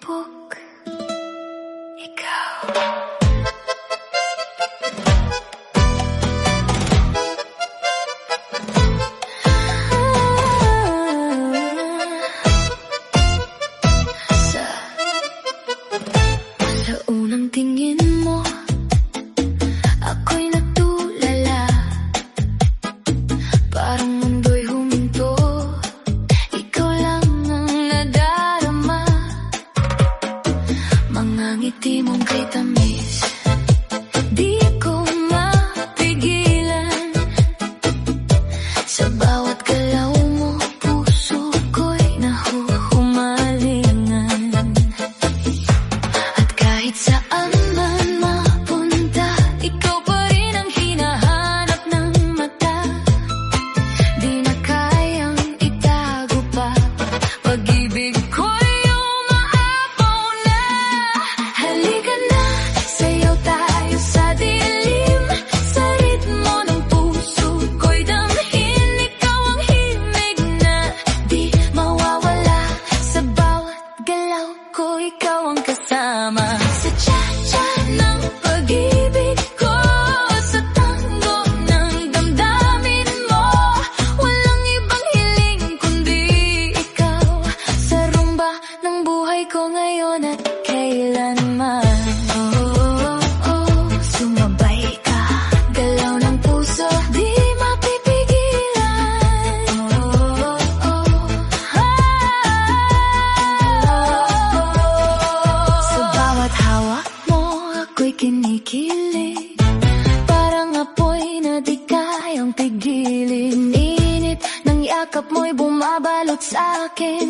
sabog, ikaw. Sa unang tingin mo, ako'y nagtulala. Parang mundo'y huminto, ikaw lang ang nadarama. Mga ngiti mong kay tamis, di ko mapigilan. Sa bawat galaw mo, puso ko'y nahuhumalingan. At kahit saan man mapunta, ikaw pa rin ang hinahanap ng mata. Di na kayang itago pa, pag-ibig ko'y umaapaw na. Halika na, sayaw tayo sa dilim, sa ritmo ng puso ko'y damhin. Ikaw ang himig na di mawawala, sa bawat galaw ko ikaw ang kasama. Sa cha-cha ng pag-ibig ko, sa tango ng damdamin mo, walang ibang hiling kundi ikaw. Sa rumba ng buhay ko ngayon at kailanman. Sumabay ka, galaw ng puso, di mapipigilan. Sa bawat hawak mo, ako'y kinikilig, parang apoy na di kayang pigilin. Init ng yakap mo'y bumabalot sa akin.